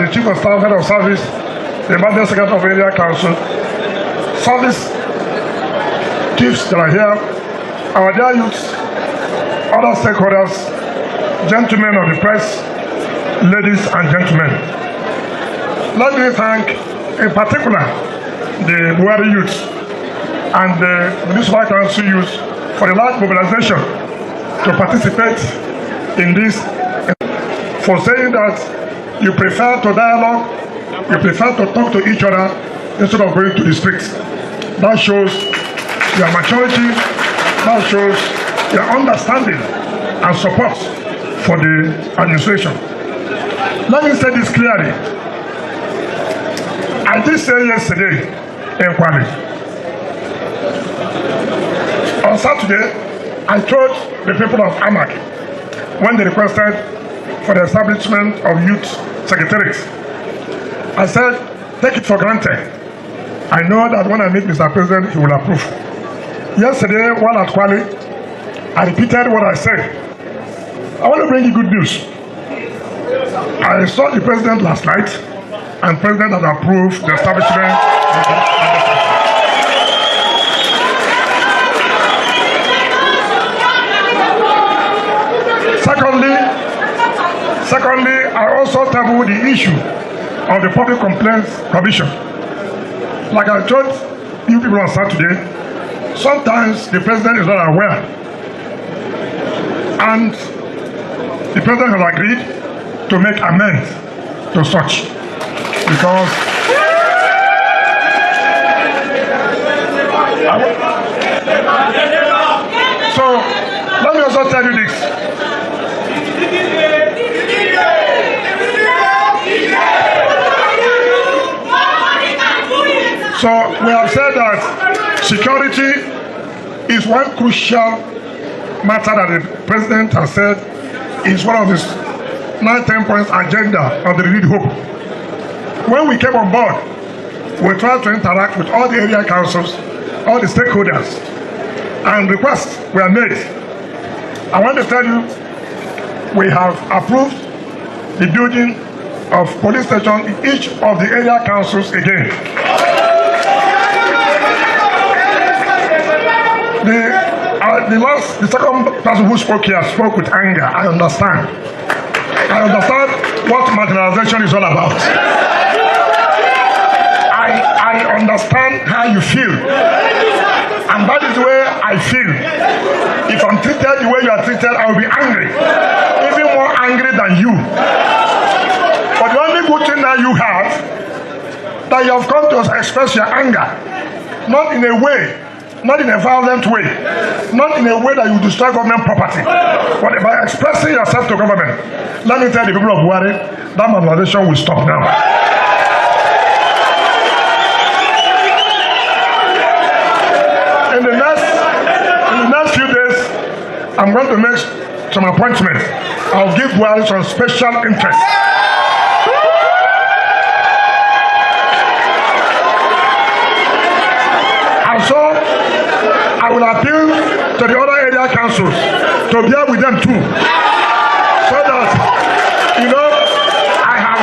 the Chief of Staff, Head of Service, the Emergency Secretary of Area Council, service chiefs that are here, our dear youths, other stakeholders, gentlemen of the press, ladies and gentlemen. Let me thank, in particular, the Buhari youths and the Municipal Council youths for the large mobilization to participate in this, for saying that you prefer to dialogue, you prefer to talk to each other instead of going to the streets. That shows your maturity, that shows your understanding and support for the administration. Let me say this clearly. I did say yesterday in Kwale. On Saturday, I told the people of Amak when they requested for the establishment of youth secretaries. I said, take it for granted. I know that when I meet Mr. President, he will approve. Yesterday, while at Kwale, I repeated what I said. I want to bring you good news. I saw the President last night, and the President has approved the establishment. Secondly, I also tabled the issue of the Public Complaints Commission. Like I told you people on Saturday, sometimes the President is not aware. And the President has agreed to make amends to such. Because so let me also tell you this. So we have said that security is one crucial matter that the President has said is one of his 9-10 points agenda of the renewed hope. When we came on board, we tried to interact with all the area councils, all the stakeholders, and requests were made. I want to tell you, we have approved the building of police station in each of the area councils again. The second person who spoke here spoke with anger. I understand. I understand what marginalization is all about. I understand how you feel. And that is the way I feel. If I'm treated the way you are treated, I will be angry. Even more angry than you. But the only good thing that you have, that you have come to express your anger, not in a way, not in a violent way, not in a way that you destroy government property, but by expressing yourself to government. Let me tell the people of Buhari, that marginalization will stop now. In the next few days, I'm going to make some appointments. I'll give Buhari some special interest. And so, I will appeal to the other area councils to bear with them too. So that, you know, I have...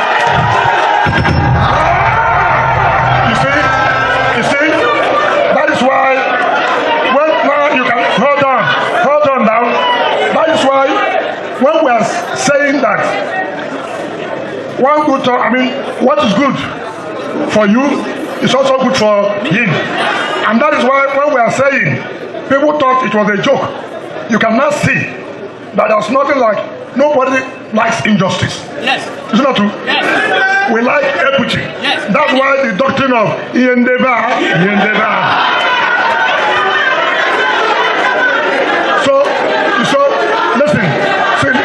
You see, that is why, well, now you can, hold on now. That is why, when we are saying that, one good talk, I mean, what is good for you is also good for him. And that is why when we are saying, people thought it was a joke. You can now see that there's nothing like, nobody likes injustice. Yes. Is it not true? Yes. We like equity. Yes. That's why the doctrine of Yendeba. So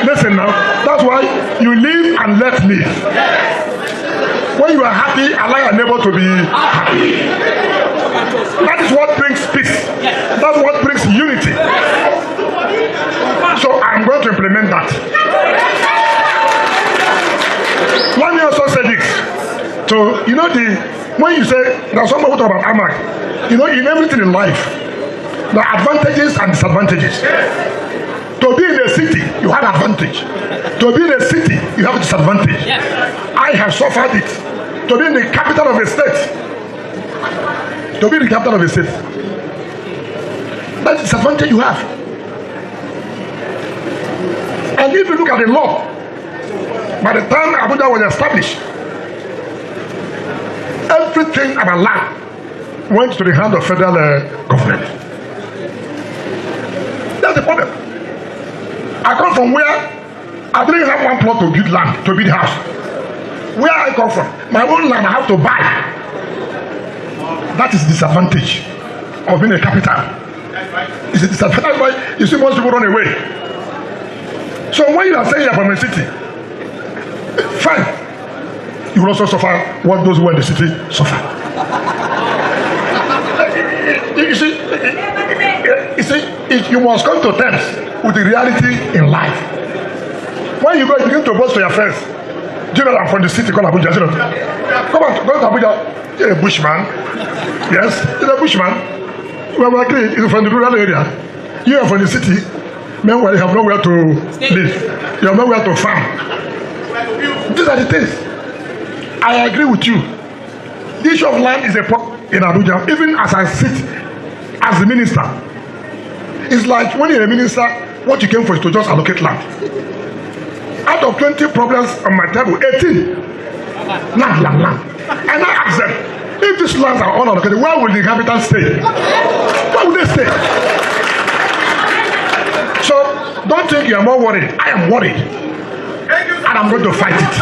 listen now. That's why you live and let live. When you are happy, allow your neighbor to be happy. That is what brings peace. That's what brings unity. So I'm going to implement that. Let me also say this. So, you know, when you say, there's somebody who talk about Amak, you know, in everything in life, there are advantages and disadvantages. To be in a city, you you have advantage. To be in a city, you have disadvantage. I have suffered it. To be in the capital of a state, to be in the capital of a state, that's the disadvantage you have. And if you look at the law, by the time Abuja was established, everything about land went to the hand of federal government. That's the problem. I come from where I didn't have one plot to build land, to build house. Where I come from, my own land I have to buy. That is the disadvantage of being a capital. It's a disadvantage why you see most people run away. So when you are saying you are from a city, fine, you will also suffer what those who are in the city suffer. You must come to terms with the reality in life. When you go, you begin to boast to your friends. Do you know I'm from the city called Abuja? Come on, go to Abuja. You're a bushman. Yes, you're a bushman. Well, you're from the rural area. You are from the city. Meanwhile, you have nowhere to live. You have nowhere to farm. These are the things. I agree with you. The issue of land is a problem in Abuja. Even as I sit as the minister, it's like when you're a minister, what you came for is to just allocate land. Out of 20 problems on my table, 18 land. And I ask them, if these lands are unallocated, where will the inhabitants stay? Where will they stay? So don't think you are more worried. I am worried. And I'm going to fight it.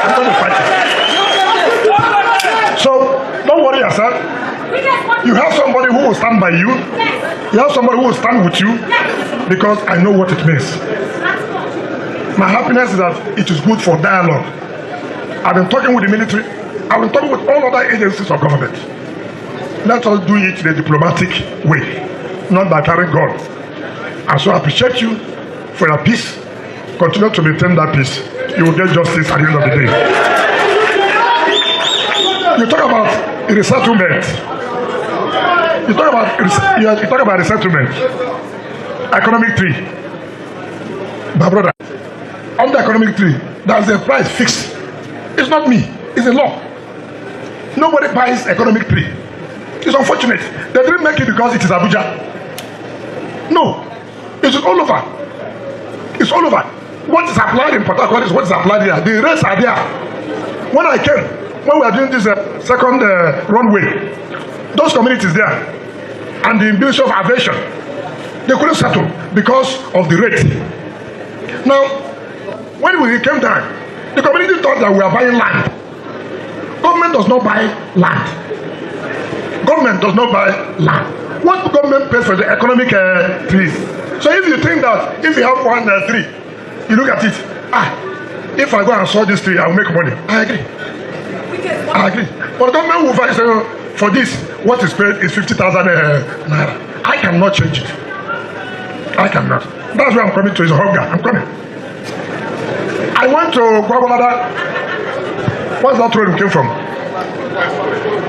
I'm going to fight it. So don't worry yourself. You have somebody who will stand by you. You have somebody who will stand with you, because I know what it means. My happiness is that it is good for dialogue. I've been talking with the military. I've been talking with all other agencies of government. Let us do it in a diplomatic way, not by carrying gun. And so I appreciate you for your peace. Continue to maintain that peace. You will get justice at the end of the day. You talk about resettlement. You talk about resettlement. Economic tree. My brother, on the economic tree, there's a price fixed. It's not me. It's a law. Nobody buys economic tree. It's unfortunate. They didn't make it because it is Abuja. No. It's all over. It's all over. What is applied in Port Harcourt is what is applied here. The rates are there. When I came, when we were doing this second runway, those communities there, and the Ministry of Aviation, they couldn't settle because of the rate. Now, when we came down, the community thought that we were buying land. Government does not buy land. Government does not buy land. What government pays for the economic trees? So if you think that if you have one tree, you look at it, if I go and sow this tree, I will make money. I agree. I agree. But the government will say, for this, what is paid is 50,000 naira. I cannot change it. I cannot. That's where I'm coming to, is hunger. I'm coming. I went to Guabalada. What's that road we came from?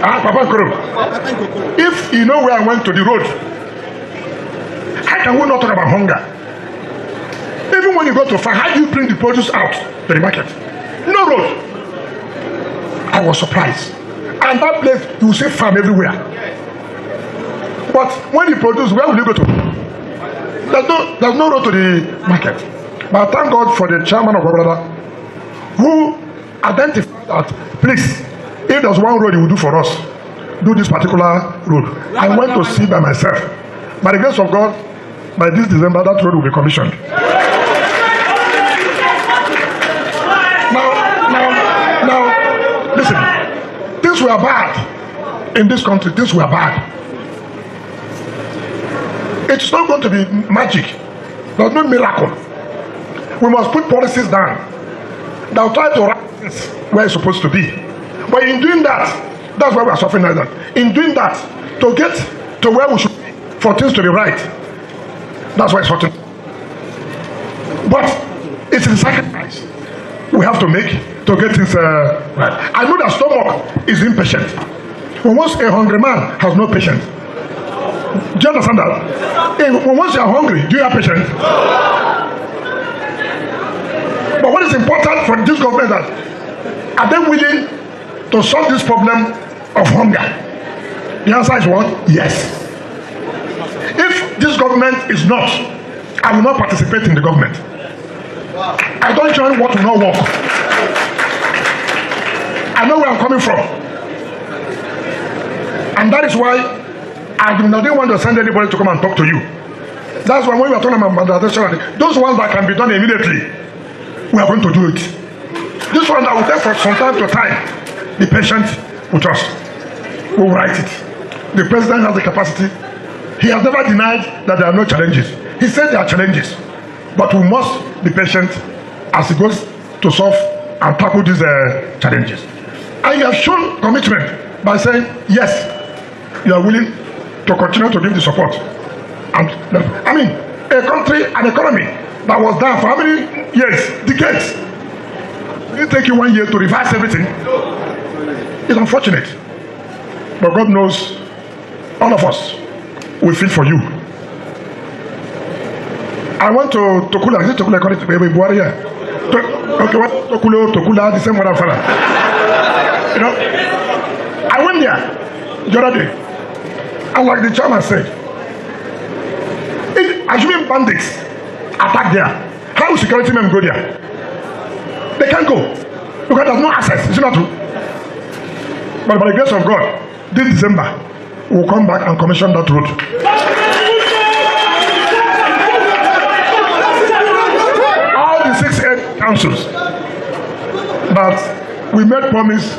Papa Koro. If you know where I went to the road, how can we not talk about hunger? Even when you go to farm, how do you bring the produce out to the market? No road. I was surprised. And that place, you will see farm everywhere. But when you produce, where will you go to? There's no road to the market. But thank God for the chairman of Abuja, who identified that, please, if there's one road he will do for us, do this particular road. I went to see by myself. By the grace of God, by this December, that road will be commissioned. Now, listen, things were bad in this country. Things were bad. It's not going to be magic. There's no miracle. We must put policies down that will try to write things where it's supposed to be. But in doing that, that's why we are suffering like that. In doing that, to get to where we should be, for things to be right, that's why it's hurting. But it's a sacrifice we have to make to get things right. I know that stomach is impatient. But once a hungry man has no patience, Do you understand that? Hey, once you are hungry, do you have patience? But what is important for this government that are they willing to solve this problem of hunger? The answer is what? Yes. If this government is not, I will not participate in the government. I don't join what will not work. I know where I'm coming from. And that is why I didn't want to send anybody to come and talk to you. That's why when we are talking about moderation, those ones that can be done immediately, we are going to do it. This one that will take for some time to time, be patient with us. We will write it. The president has the capacity. He has never denied that there are no challenges. He said there are challenges, but we must be patient as he goes to solve and tackle these challenges. And you have shown commitment by saying, yes, you are willing to continue to give the support. And I mean, a country, an economy that was down for how many years, decades? It take you 1 year to reverse everything. It's unfortunate. But God knows all of us will feel for you. I want to Tokula, is it Tokula? Call it baby Buhari here. Okay, what Tokula, the same one fella. You know, I went there the other day, and like the chairman said, assuming bandits attack there, how will security men go there? They can't go because there's no access. It's not true. But by the grace of God, this December, we'll come back and commission that road. All the 6 councils that we made promise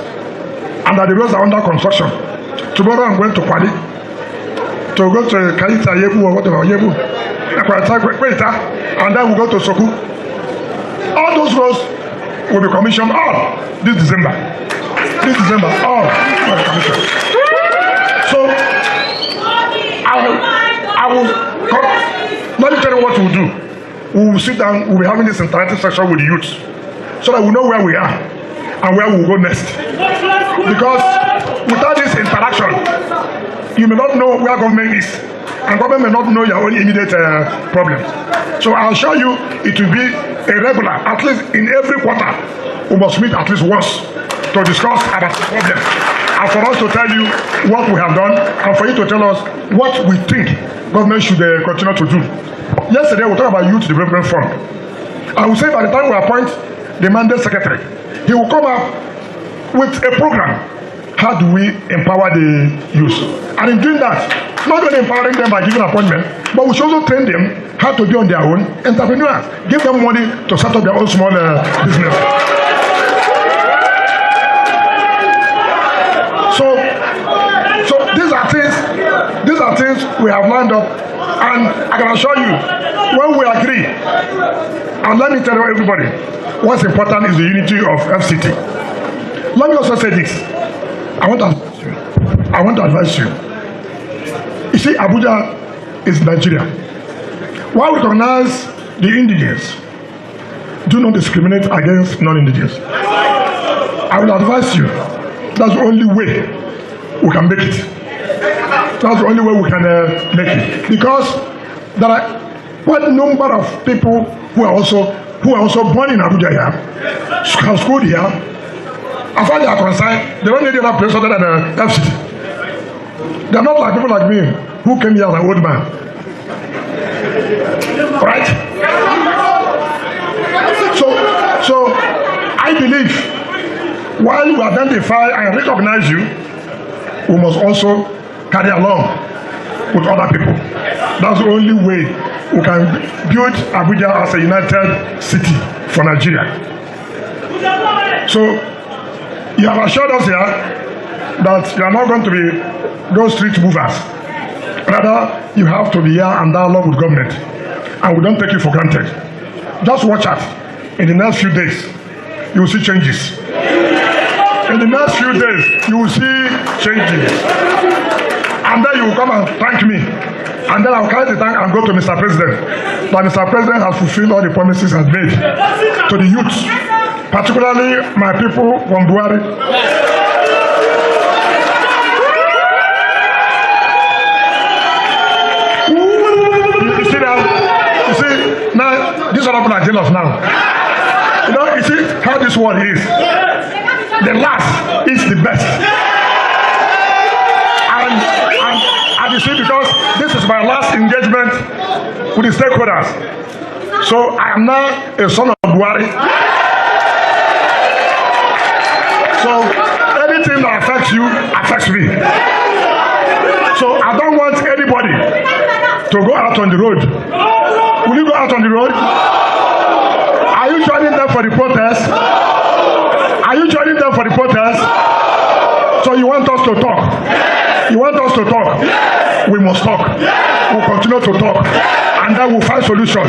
and that the roads are under construction. Tomorrow I'm going to Kwali to go to Kaita Yebu or whatever Yebu, and then we'll go to Soku. All those roads will be commissioned all this December. This December, all will be commissioned. So I will let me tell you what we'll do. We will sit down, we'll be having this interactive session with the youth so that we know where we are and where we'll go next. Because without this interaction, you may not know where government is, and government may not know your own immediate problems. So I'll assure you it will be a regular, at least in every quarter, we must meet at least once to discuss about the problem, and for us to tell you what we have done, and for you to tell us what we think government should continue to do. Yesterday we talked about Youth Development Fund. I will say by the time we appoint the mandate secretary, he will come up with a program. How do we empower the youth? And in doing that, not only empowering them by giving appointment, but we should also train them how to be on their own entrepreneurs. Give them money to start up their own small business. So these are things we have lined up, and I can assure you, when we agree, and let me tell you everybody, what's important is the unity of FCT. Let me also say this. I want to advise you. You see, Abuja is Nigeria. While we recognize the indigenous, do not discriminate against non-indigenous. I will advise you, that's the only way we can make it. That's the only way we can make it. Because there are quite a number of people who are also born in Abuja here, have schooled here. As far as they are concerned, they don't need another place other than FCT. They are not like people like me who came here as an old man. Right? So I believe while we identify and recognize you, we must also carry along with other people. That's the only way we can build Abuja as a united city for Nigeria. So you have assured us here that you are not going to be those street movers. Rather, you have to be here and dialogue with government. And we don't take you for granted. Just watch out. In the next few days, you will see changes. In the next few days, you will see changes. And then you will come and thank me. And then I will carry the thank and go to Mr. President. That Mr. President has fulfilled all the promises he has made to the youth. Particularly my people from Buhari. governor are jealous now. You see how this world is. The last is the best. And you see, because this is my last engagement with the stakeholders. So I am now a son of Buhari. So anything that affects you affects me. So I don't want anybody to go out on the road. Will you go out on the road? Are you joining them for the protest? Are you joining them for the protest? So you want us to talk? You want us to talk? We must talk. We'll continue to talk, and then we'll find solution.